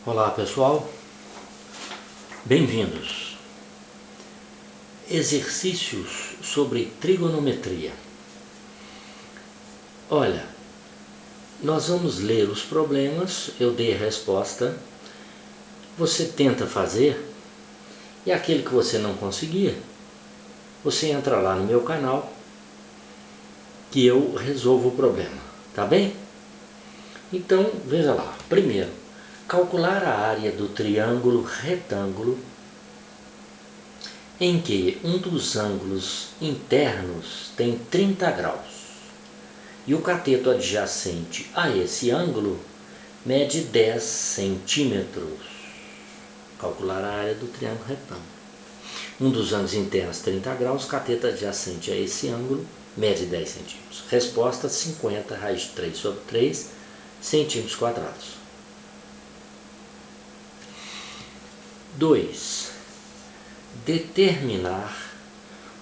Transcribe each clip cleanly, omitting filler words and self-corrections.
Olá pessoal, bem-vindos. Exercícios sobre trigonometria. Olha, nós vamos ler os problemas, eu dei a resposta, você tenta fazer e aquele que você não conseguir, você entra lá no meu canal que eu resolvo o problema, tá bem? Então, veja lá, primeiro, calcular a área do triângulo retângulo em que um dos ângulos internos tem 30 graus e o cateto adjacente a esse ângulo mede 10 centímetros. Calcular a área do triângulo retângulo. Um dos ângulos internos 30 graus, cateto adjacente a esse ângulo mede 10 centímetros. Resposta: 50 raiz de 3 sobre 3 centímetros quadrados. 2. Determinar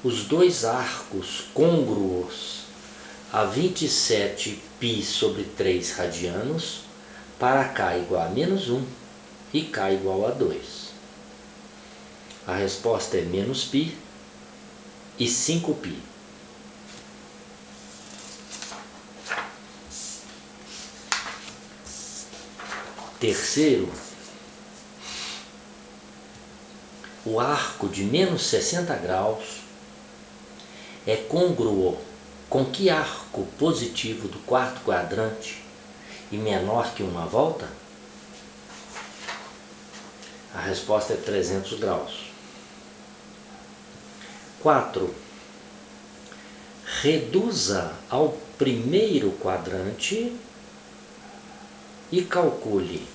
os dois arcos côngruos a 27 π sobre 3 radianos para k igual a menos 1 e k igual a 2. A resposta é menos π e 5π. Terceiro, o arco de menos 60 graus é côngruo com que arco positivo do quarto quadrante e menor que uma volta? A resposta é 300 graus. 4. Reduza ao primeiro quadrante e calcule.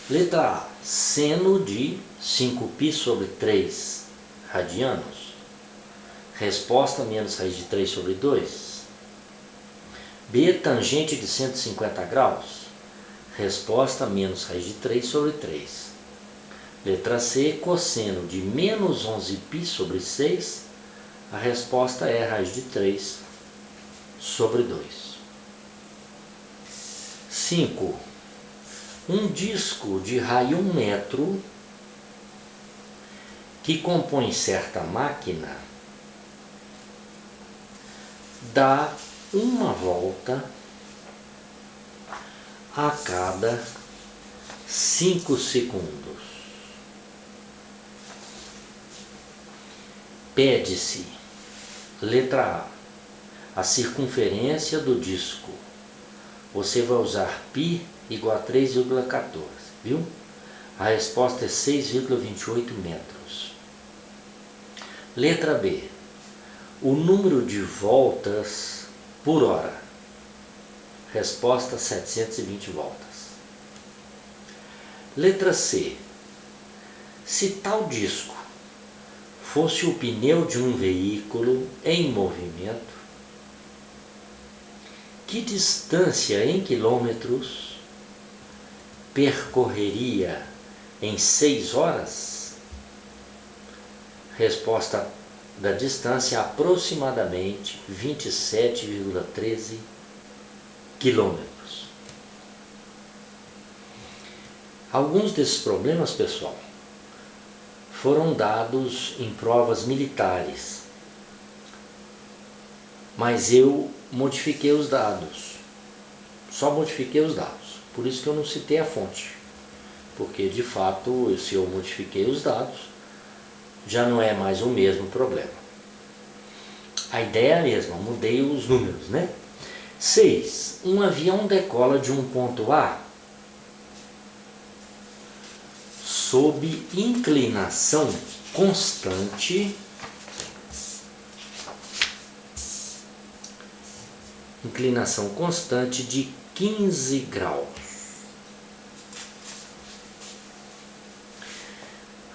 Letra A, seno de 5π sobre 3 radianos. Resposta: menos raiz de 3 sobre 2. B, tangente de 150 graus. Resposta: menos raiz de 3 sobre 3. Letra C, cosseno de menos 11π sobre 6. A resposta é raiz de 3 sobre 2. 5. Um disco de raio 1 metro que compõe certa máquina dá uma volta a cada 5 segundos. Pede-se, letra A circunferência do disco. Você vai usar π igual a 3,14, viu? A resposta é 6,28 metros. Letra B. O número de voltas por hora. Resposta: 720 voltas. Letra C. Se tal disco fosse o pneu de um veículo em movimento, que distância em quilômetros percorreria em 6 horas? Resposta da distância: aproximadamente 27,13 quilômetros. Alguns desses problemas, pessoal, foram dados em provas militares, mas eu modifiquei os dados, só modifiquei os dados, por isso que eu não citei a fonte, porque de fato, se eu modifiquei os dados, já não é mais o mesmo problema. A ideia é a mesma, mudei os números, né? 6. Um avião decola de um ponto A sob inclinação constante de 15 graus.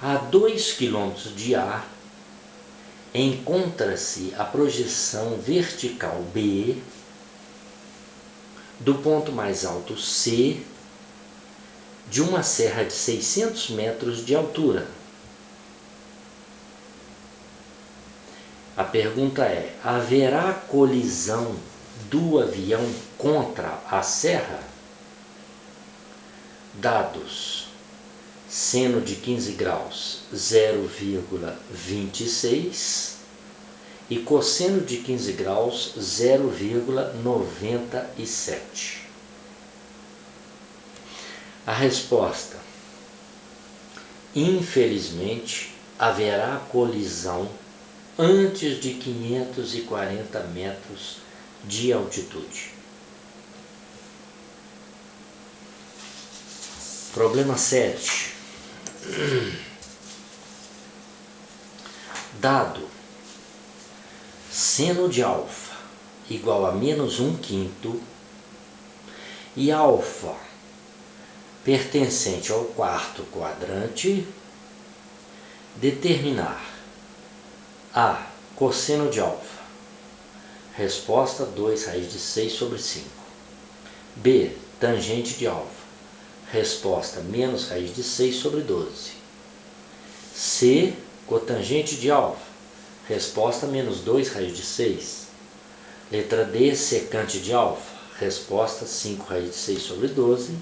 A 2 km de A encontra-se a projeção vertical B do ponto mais alto C de uma serra de 600 metros de altura. A pergunta é: haverá colisão do avião contra a serra? dados seno de 15 graus 0,26 e cosseno de 15 graus 0,97. A resposta: infelizmente, haverá colisão antes de 540 metros de altitude. Problema 7. Dado seno de alfa igual a menos 1/5 e alfa pertencente ao quarto quadrante, determinar a. Cosseno de alfa. Resposta: 2 raiz de 6 sobre 5. B. Tangente de alfa. Resposta: menos raiz de 6 sobre 12. C. Cotangente de alfa. Resposta: menos 2 raiz de 6. Letra D. Secante de alfa. Resposta: 5 raiz de 6 sobre 12.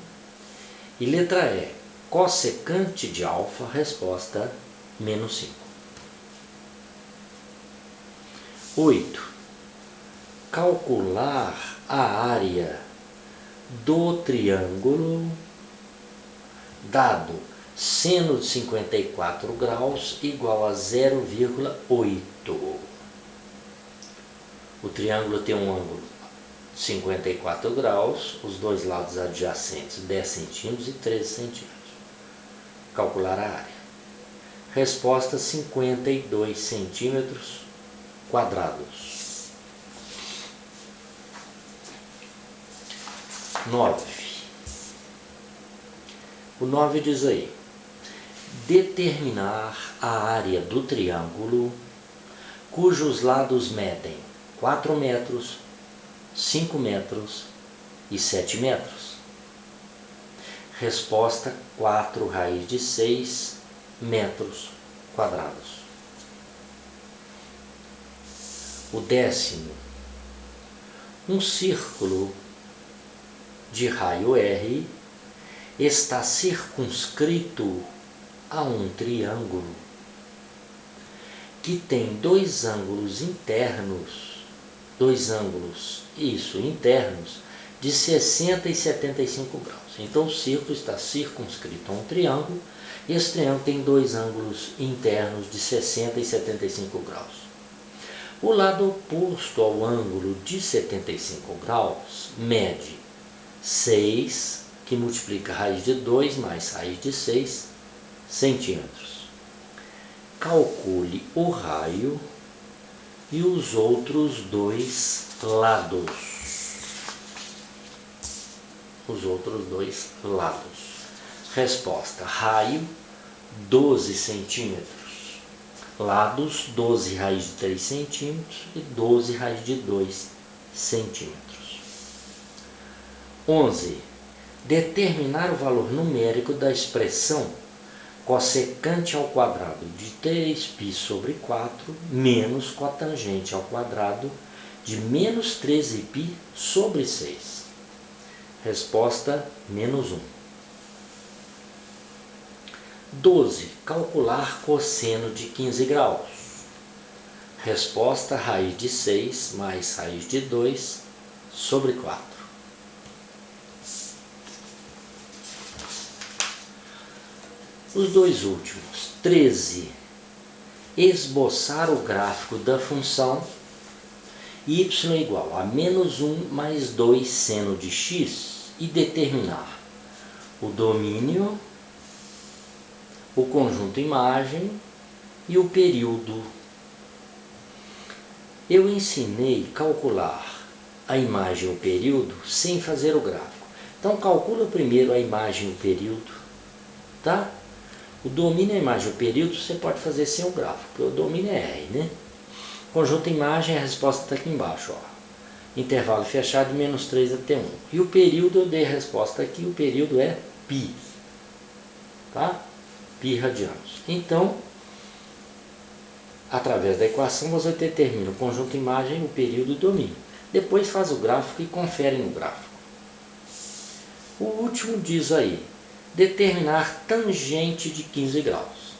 E letra E. Cossecante de alfa. Resposta: menos 5. 8. Calcular a área do triângulo dado seno de 54 graus igual a 0,8. O triângulo tem um ângulo 54 graus, os dois lados adjacentes 10 centímetros e 13 centímetros. Calcular a área. Resposta: 52 centímetros quadrados. 9. O 9 diz aí: determinar a área do triângulo cujos lados medem 4 metros, 5 metros e 7 metros. Resposta: 4 raiz de 6 metros quadrados. O 10º: um círculo de raio R está circunscrito a um triângulo que tem dois ângulos internos de 60 e 75 graus. Então o círculo está circunscrito a um triângulo e esse triângulo tem dois ângulos internos de 60 e 75 graus. O lado oposto ao ângulo de 75 graus mede 6, que multiplica raiz de 2 mais raiz de 6 centímetros. Calcule o raio e os outros dois lados. Resposta: raio 12 centímetros. Lados 12 raiz de 3 centímetros e 12 raiz de 2 centímetros. 11. Determinar o valor numérico da expressão cossecante ao quadrado de 3π sobre 4 menos cotangente ao quadrado de menos 13π sobre 6. Resposta: menos 1. 12. Calcular cosseno de 15 graus. Resposta: raiz de 6 mais raiz de 2 sobre 4. Os dois últimos. 13. Esboçar o gráfico da função y igual a menos 1 mais 2 seno de x e determinar o domínio, o conjunto imagem e o período. Eu ensinei a calcular a imagem e o período sem fazer o gráfico. Então calcula primeiro a imagem e o período, tá? O domínio, a imagem e o período você pode fazer sem o gráfico, porque o domínio é R, né? Conjunto imagem, a resposta está aqui embaixo, ó. Intervalo fechado de menos 3 até 1. E o período, eu dei a resposta aqui, o período é π, tá? Π radianos. Então, através da equação, você determina o conjunto imagem, o período e o domínio. Depois faz o gráfico e confere no gráfico. O último diz aí: determinar tangente de 15 graus.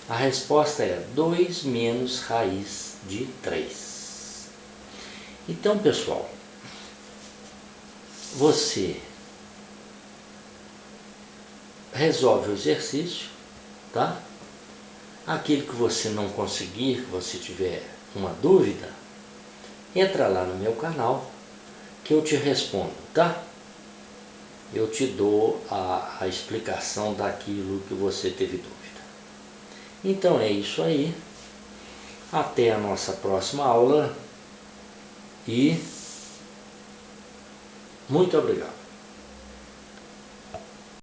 A resposta é 2 menos raiz de 3. Então, pessoal, você resolve o exercício, tá? Aquilo que você não conseguir, que você tiver uma dúvida, entra lá no meu canal que eu te respondo, tá? Eu te dou a explicação daquilo que você teve dúvida. Então é isso aí. Até a nossa próxima aula e muito obrigado.